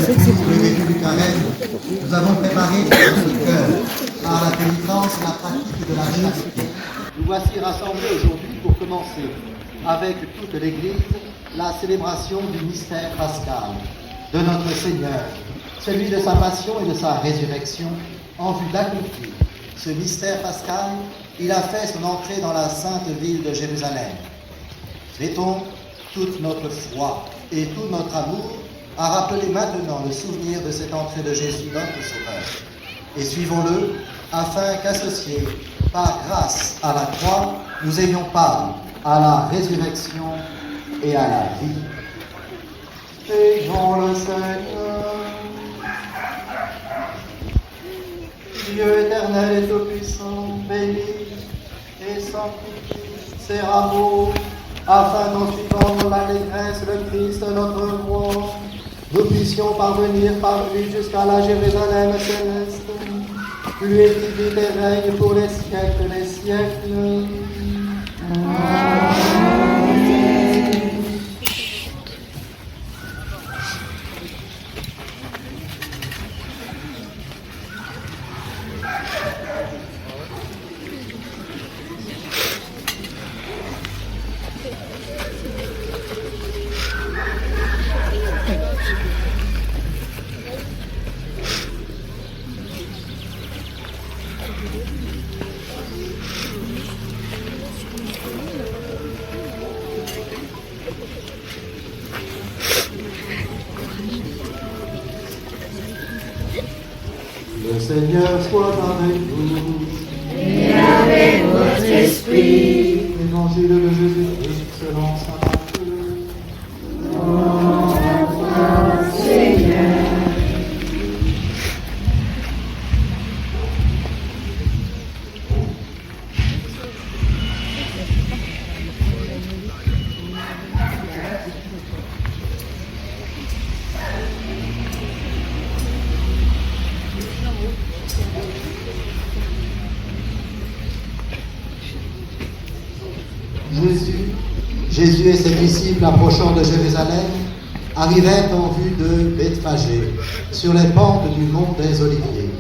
Depuis le début du carême, nous avons préparé notre cœur à la pénitence et la pratique de la charité. Nous voici rassemblés aujourd'hui pour commencer, avec toute l'Église, la célébration du mystère pascal de notre Seigneur, celui de sa passion et de sa résurrection, en vue d'accomplir ce mystère pascal. Il a fait son entrée dans la sainte ville de Jérusalem. Mettons toute notre foi et tout notre amour à rappeler maintenant le souvenir de cette entrée de Jésus, notre Sauveur. Et suivons-le, afin qu'associés par grâce à la croix, nous ayons part à la résurrection et à la vie. Prions le Seigneur. Dieu éternel et tout-puissant, bénis et sanctifie ces rameaux, afin qu'en suivant dans l'allégresse le Christ notre roi, nous puissions parvenir par lui jusqu'à la Jérusalem céleste, lui qui vit et règne pour les siècles des siècles. Amen. Le Seigneur soit avec vous. Et avec votre esprit. Évangile de Jésus-Christ selon saint Matthieu. Gloire à toi, Seigneur. Jésus et ses disciples approchant de Jérusalem arrivèrent en vue de Bethphagée, sur les pentes du mont des Oliviers.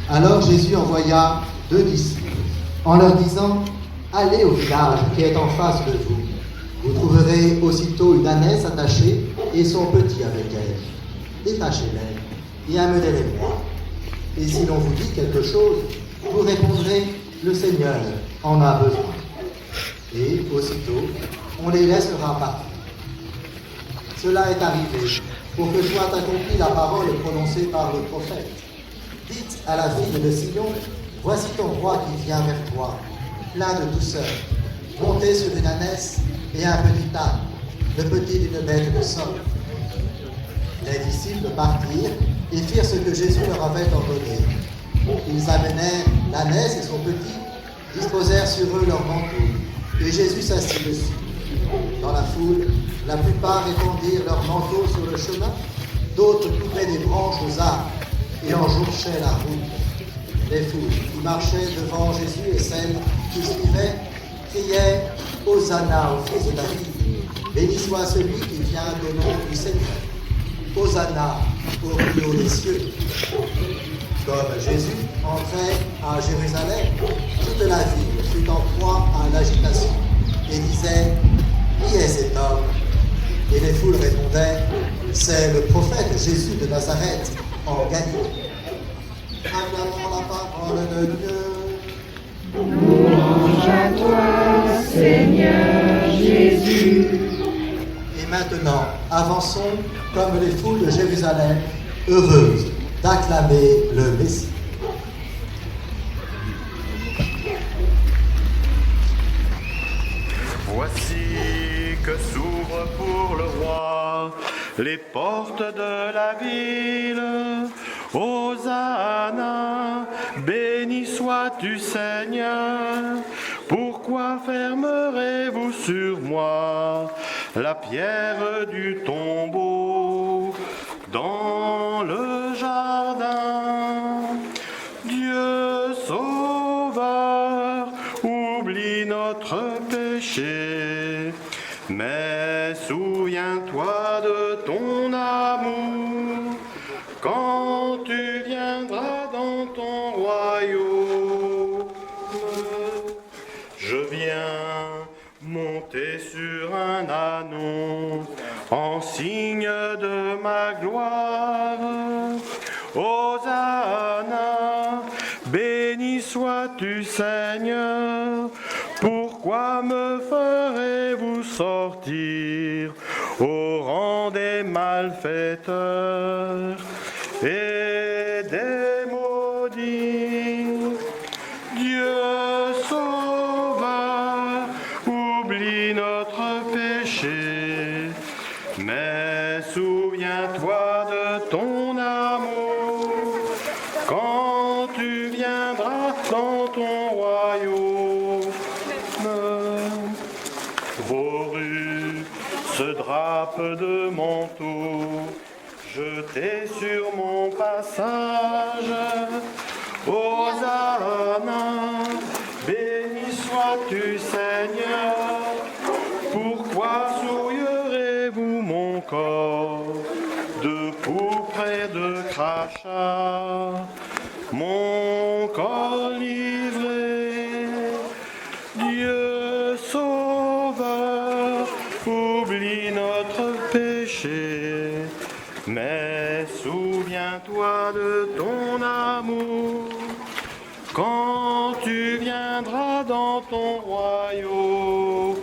Alors Jésus envoya 2 disciples, en leur disant « Allez au village qui est en face de vous. Vous trouverez aussitôt une ânesse attachée et son petit avec elle. Détachez-les et amenez-les-moi. Et si l'on vous dit quelque chose, vous répondrez « Le Seigneur en a besoin. » Et aussitôt, on les laissera partir. Cela est arrivé pour que soit accomplie la parole prononcée par le prophète. Dites à la fille de Sion, voici ton roi qui vient vers toi, plein de douceur, monté sur une ânesse et un petit âne, le petit d'une bête de somme. Les disciples partirent et firent ce que Jésus leur avait ordonné. Ils amenèrent l'ânesse et son petit, disposèrent sur eux leurs manteaux, et Jésus s'assit dessus. Dans la foule, la plupart répandirent leurs manteaux sur le chemin, d'autres coupaient des branches aux arbres et enjourchaient la route. Les foules qui marchaient devant Jésus et celles qui suivaient criaient « Hosanna au fils de David, béni soit celui qui vient au nom du Seigneur. Hosanna au plus haut des cieux. » Comme Jésus entrait à Jérusalem, toute la ville fut en proie à l'agitation et disait « Qui est cet homme ?» Et les foules répondaient « C'est le prophète Jésus de Nazareth en Galilée. » Acclamons la parole de Dieu. Louange à toi, Seigneur Jésus. Et maintenant, avançons comme les foules de Jérusalem, heureuses d'acclamer le Messie. Voici que s'ouvrent pour le roi les portes de la ville. Hosanna, béni sois-tu Seigneur. Pourquoi fermerez-vous sur moi la pierre du tombeau dans le jardin? Dieu sauveur, oublie notre péché, mais Mais souviens-toi de ton amour quand tu viendras dans ton royaume. Je viens monter sur un ânon en signe de ma gloire. Hosanna, béni sois-tu Seigneur. Pourquoi me ferez-vous sortir au rang des malfaiteurs et des maudits? Dieu sauveur, oublie notre péché, mais souviens-toi de ton amour quand tu viendras dans ton royaume. Vos rues se drapent de manteaux jetés sur mon passage. Hosanna, béni sois-tu Seigneur. Pourquoi souillerez-vous mon corps de pourpre et de crachat, mon corps livré? Dieu sauveur, oublie notre péché, mais souviens-toi de ton amour quand tu viendras dans ton royaume.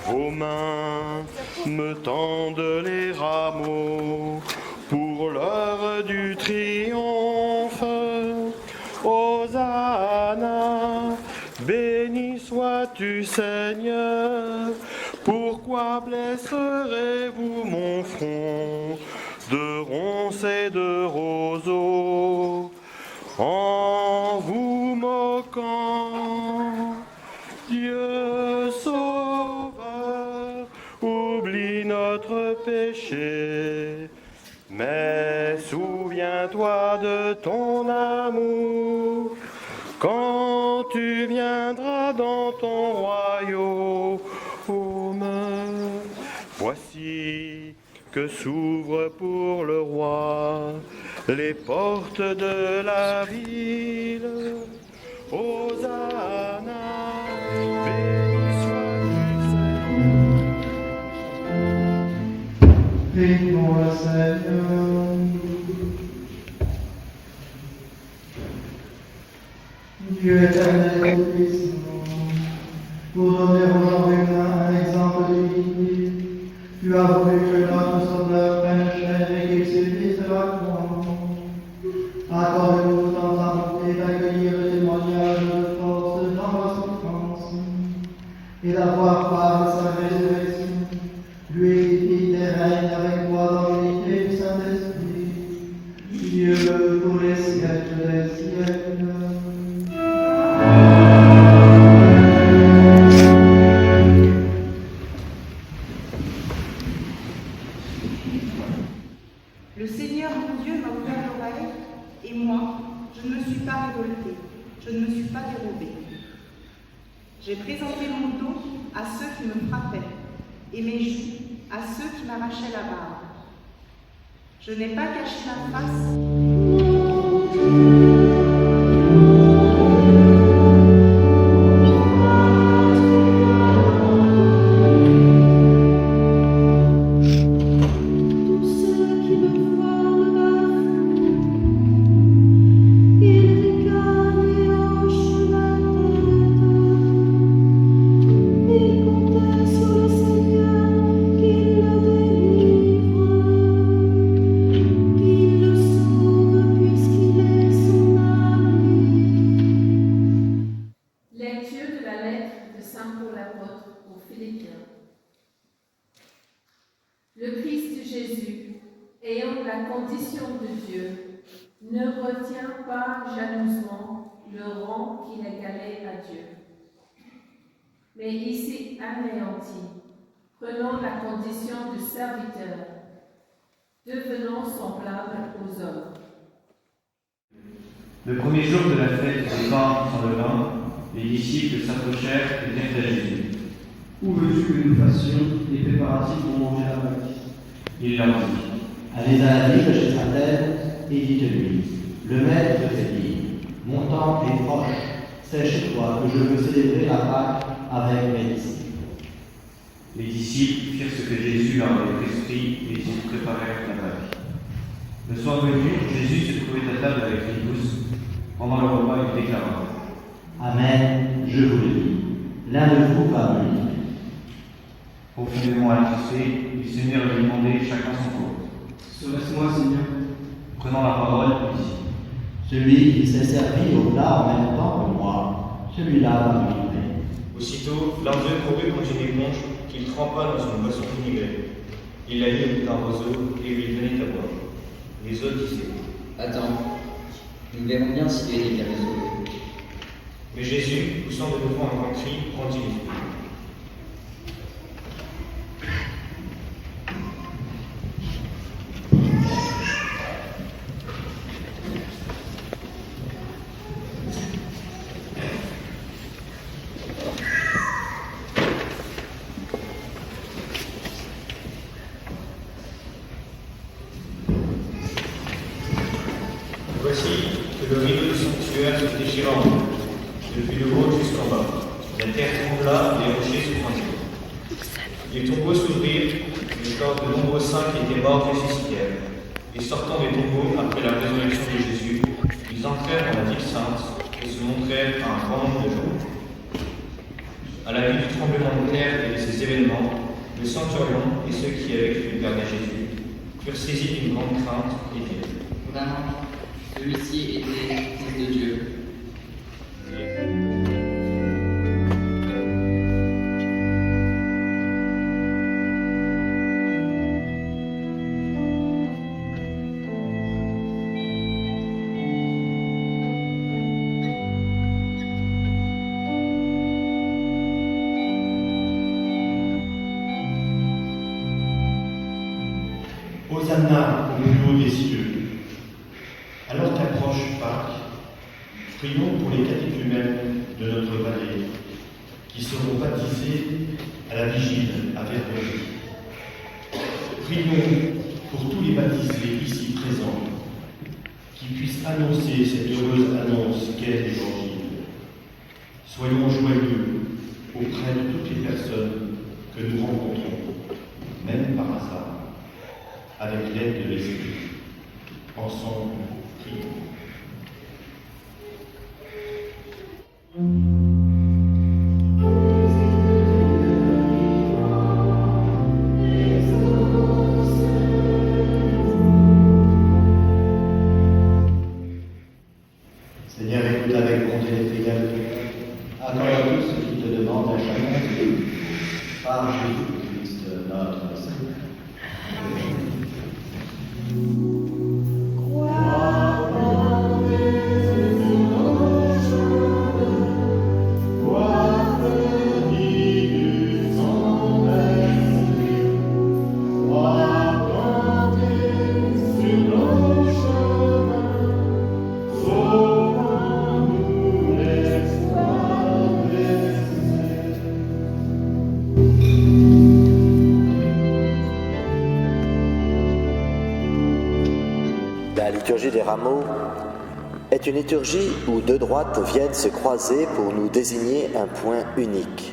Vos mains me tendent les rameaux pour l'heure du triomphe. Hosanna, béni sois-tu Seigneur. Pourquoi blesserez-vous mon front de ronces et de roseaux en vous moquant? Dieu sauveur, oublie notre péché, mais souviens-toi de ton amour quand tu viendras dans ton royaume. Voici que s'ouvrent pour le roi les portes de la ville. Hosanna, béni sois-tu Seigneur. Prie-moi Seigneur. Dieu éternel et puissant, pour donner aux gens humains un exemple d'unité, tu as voulu que notre Sauveur prenne chair et qu'il subisse la croix. Accorde-nous dans ta bonté d'accueillir le témoignage de force dans la souffrance et d'avoir part à sa résurrection, lui qui vit et règne avec moi dans l'unité du Saint-Esprit, Dieu pour les siècles des siècles. Le Seigneur mon Dieu m'a ouvert l'oreille, et moi, je ne me suis pas révoltée, je ne me suis pas dérobée. J'ai présenté mon dos à ceux qui me frappaient, et mes joues à ceux qui m'arrachaient la barbe. Je n'ai pas caché ma face. Le Christ Jésus, ayant la condition de Dieu, ne retient pas jalousement le rang qu'il égalait à Dieu. Mais ici anéanti, prenant la condition de serviteur, devenant semblable aux hommes. Le premier jour de la fête des pains sans levain, les disciples s'approchèrent et dirent à Jésus: où veux-tu que nous fassions les préparatifs pour manger la Pâque? Il leur dit, Allez à la ville chez Saint-Thème et dites-lui, le maître te fait dire, mon temps est proche, c'est chez toi que je veux célébrer la Pâque avec mes disciples. les disciples firent ce que Jésus leur avait prescrit et ils préparèrent la Pâque. Le soir venu, Jésus se trouvait à table avec les 12. Pendant le repas, il déclara, Amen, je vous le dis, l'un de vous va me livrer. profondément attristés, ils se mirent à lui demander chacun son tour. Serait-ce moi, Seigneur? Prenant la parole, il dit, Celui qui s'est servi au plat en même temps que moi, celui-là va me livrer. Aussitôt, l'un d'eux courut contre une éponge qu'il trempa dans une boisson vinaigrée. Il la mit au bout d'un roseau et lui donnait à boire. Les autres disaient, Attends, nous verrons bien s'il est bien résolu. mais Jésus, poussant de nouveau un grand cri, rendit l'esprit. Voici que le rideau du sanctuaire se déchira en deux, depuis le haut jusqu'en bas. La terre trembla et les rochers se fendirent. Les tombeaux s'ouvrirent, les corps de nombreux saints qui étaient morts ressuscitèrent. Et sortant des tombeaux après la résurrection de Jésus, ils entrèrent dans la ville sainte et se montrèrent à un grand nombre de gens. À la vue du tremblement de terre et de ces événements, le centurion et ceux qui avaient cru garder Jésus furent saisis d'une grande crainte et dirent, Vraiment, celui-ci était fils de Dieu. Hosanna au plus haut des cieux. Alors qu'approche Pâques, prions pour les catéchumènes de notre vallée qui seront baptisés à la vigile à Verberie. Prions pour tous les baptisés ici présents qui puissent annoncer cette heureuse annonce qu'est l'Évangile. Soyons joyeux auprès de toutes les personnes que nous rencontrons, même par hasard, avec l'aide de l'Esprit. Ensemble, prions. Seigneur, écoute avec bonté les prières de ton peuple. Accorde à tous ce qui te demande à chacun de nous, par Jésus-Christ, notre Seigneur. La liturgie des rameaux est une liturgie où deux droites viennent se croiser pour nous désigner un point unique.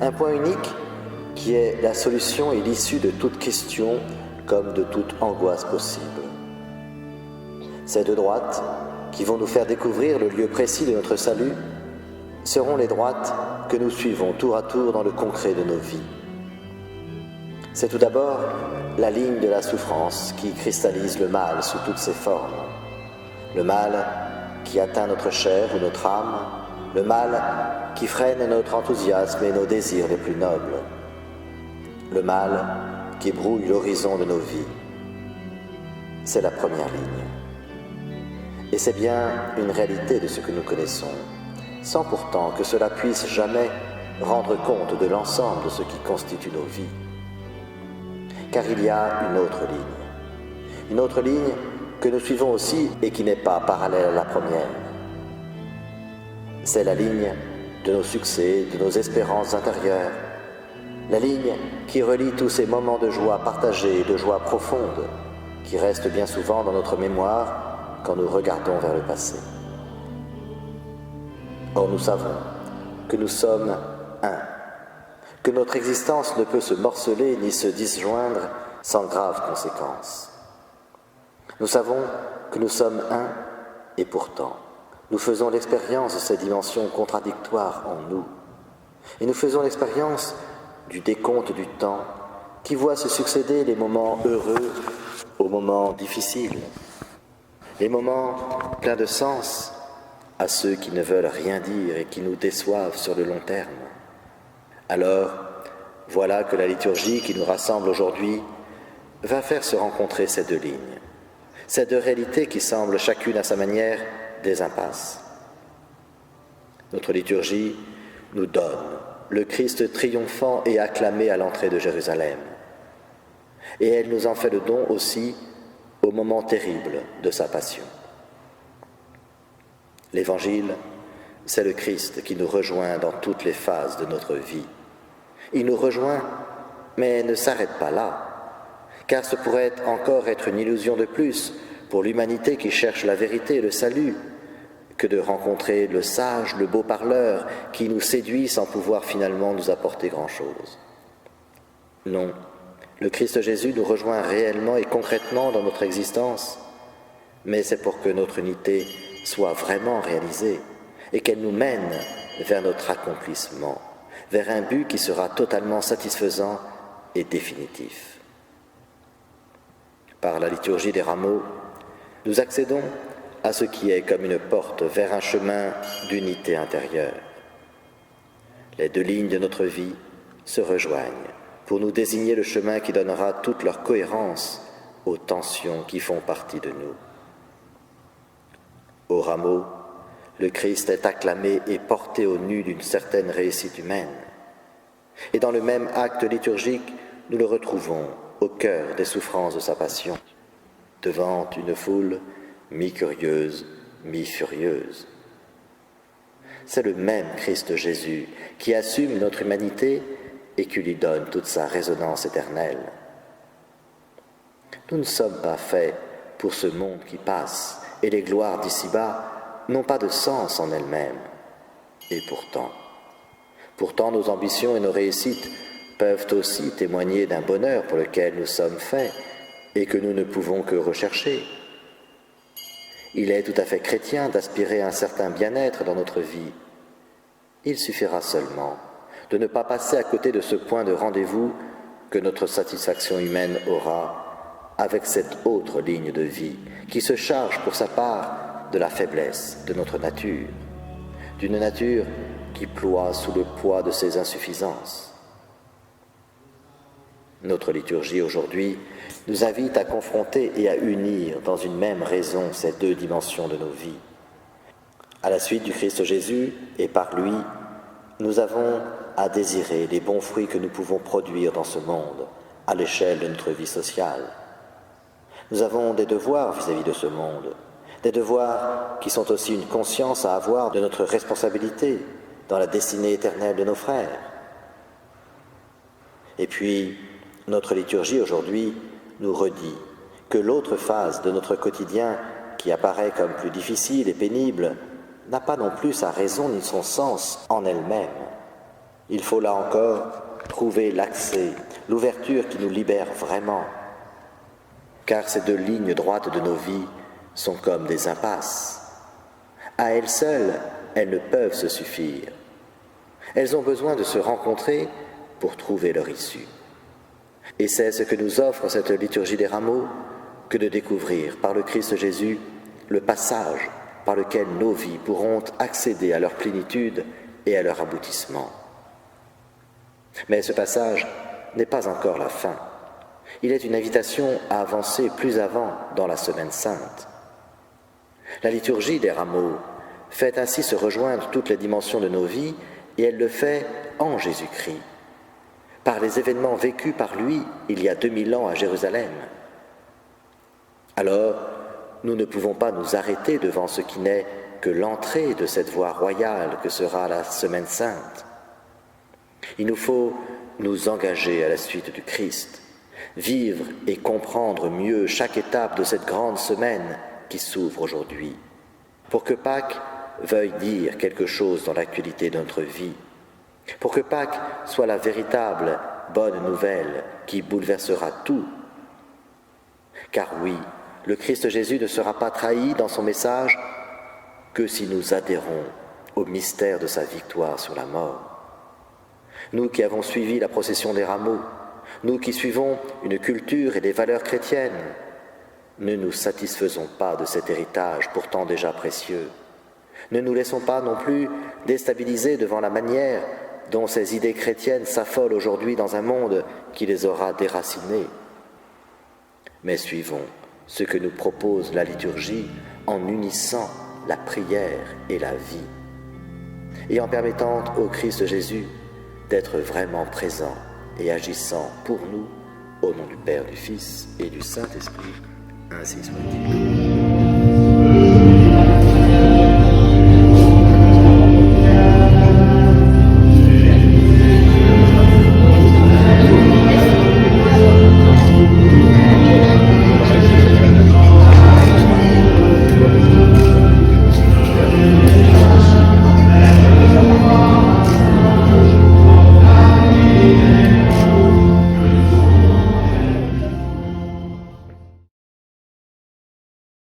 Un point unique qui est la solution et l'issue de toute question comme de toute angoisse possible. Ces deux droites, qui vont nous faire découvrir le lieu précis de notre salut, seront les droites que nous suivons tour à tour dans le concret de nos vies. C'est tout d'abord la ligne de la souffrance qui cristallise le mal sous toutes ses formes. Le mal qui atteint notre chair ou notre âme, le mal qui freine notre enthousiasme et nos désirs les plus nobles, le mal qui brouille l'horizon de nos vies. C'est la première ligne. Et c'est bien une réalité de ce que nous connaissons, sans pourtant que cela puisse jamais rendre compte de l'ensemble de ce qui constitue nos vies. Car il y a une autre ligne que nous suivons aussi et qui n'est pas parallèle à la première. C'est la ligne de nos succès, de nos espérances intérieures, La ligne qui relie tous ces moments de joie partagée et de joie profonde qui restent bien souvent dans notre mémoire quand nous regardons vers le passé. Or nous savons que nous sommes un, que notre existence ne peut se morceler ni se disjoindre sans graves conséquences. Nous savons que nous sommes un et pourtant, nous faisons l'expérience de ces dimensions contradictoires en nous. Et nous faisons l'expérience du décompte du temps qui voit se succéder les moments heureux aux moments difficiles, les moments pleins de sens à ceux qui ne veulent rien dire et qui nous déçoivent sur le long terme. Alors, voilà que la liturgie qui nous rassemble aujourd'hui va faire se rencontrer ces deux lignes, ces deux réalités qui semblent chacune à sa manière des impasses. Notre liturgie nous donne le Christ triomphant et acclamé à l'entrée de Jérusalem. Et elle nous en fait le don aussi au moment terrible de sa passion. L'Évangile, c'est le Christ qui nous rejoint dans toutes les phases de notre vie. Il nous rejoint, mais ne s'arrête pas là, car ce pourrait encore être une illusion de plus pour l'humanité qui cherche la vérité et le salut, que de rencontrer le sage, le beau parleur, qui nous séduit sans pouvoir finalement nous apporter grand-chose. Non, le Christ Jésus nous rejoint réellement et concrètement dans notre existence, mais c'est pour que notre unité soit vraiment réalisée et qu'elle nous mène vers notre accomplissement, vers un but qui sera totalement satisfaisant et définitif. Par la liturgie des rameaux, nous accédons à ce qui est comme une porte vers un chemin d'unité intérieure. Les deux lignes de notre vie se rejoignent pour nous désigner le chemin qui donnera toute leur cohérence aux tensions qui font partie de nous. Au rameau, le Christ est acclamé et porté au nu d'une certaine réussite humaine. Et dans le même acte liturgique, nous le retrouvons au cœur des souffrances de sa passion, devant une foule mi-curieuse, mi-furieuse. C'est le même Christ Jésus qui assume notre humanité et qui lui donne toute sa résonance éternelle. Nous ne sommes pas faits pour ce monde qui passe, et les gloires d'ici-bas n'ont pas de sens en elles-mêmes. Et pourtant nos ambitions et nos réussites peuvent aussi témoigner d'un bonheur pour lequel nous sommes faits et que nous ne pouvons que rechercher. Il est tout à fait chrétien d'aspirer à un certain bien-être dans notre vie. Il suffira seulement de ne pas passer à côté de ce point de rendez-vous que notre satisfaction humaine aura avec cette autre ligne de vie qui se charge pour sa part de la faiblesse de notre nature, d'une nature qui ploie sous le poids de ses insuffisances. Notre liturgie aujourd'hui nous invite à confronter et à unir dans une même raison ces deux dimensions de nos vies. À la suite du Christ Jésus et par lui, nous avons à désirer les bons fruits que nous pouvons produire dans ce monde, à l'échelle de notre vie sociale. Nous avons des devoirs vis-à-vis de ce monde, des devoirs qui sont aussi une conscience à avoir de notre responsabilité dans la destinée éternelle de nos frères. Et puis, notre liturgie aujourd'hui nous redit que l'autre phase de notre quotidien, qui apparaît comme plus difficile et pénible, n'a pas non plus sa raison ni son sens en elle-même. Il faut là encore trouver l'accès, l'ouverture qui nous libère vraiment, car ces deux lignes droites de nos vies sont comme des impasses. À elles seules, elles ne peuvent se suffire. Elles ont besoin de se rencontrer pour trouver leur issue. Et c'est ce que nous offre cette liturgie des rameaux, que de découvrir par le Christ Jésus le passage par lequel nos vies pourront accéder à leur plénitude et à leur aboutissement. Mais ce passage n'est pas encore la fin. Il est une invitation à avancer plus avant dans la Semaine Sainte. La liturgie des rameaux fait ainsi se rejoindre toutes les dimensions de nos vies, et elle le fait en Jésus-Christ, par les événements vécus par lui il y a 2000 ans à Jérusalem. Alors, nous ne pouvons pas nous arrêter devant ce qui n'est que l'entrée de cette voie royale que sera la Semaine Sainte. Il nous faut nous engager à la suite du Christ, vivre et comprendre mieux chaque étape de cette grande semaine qui s'ouvre aujourd'hui, pour que Pâques veuille dire quelque chose dans l'actualité de notre vie, pour que Pâques soit la véritable bonne nouvelle qui bouleversera tout. Car oui, le Christ Jésus ne sera pas trahi dans son message que si nous adhérons au mystère de sa victoire sur la mort. Nous qui avons suivi la procession des rameaux, nous qui suivons une culture et des valeurs chrétiennes, ne nous satisfaisons pas de cet héritage pourtant déjà précieux. Ne nous laissons pas non plus déstabiliser devant la manière dont ces idées chrétiennes s'affolent aujourd'hui dans un monde qui les aura déracinées. Mais suivons ce que nous propose la liturgie en unissant la prière et la vie, et en permettant au Christ Jésus d'être vraiment présent et agissant pour nous, au nom du Père, du Fils et du Saint-Esprit, ainsi soit-il.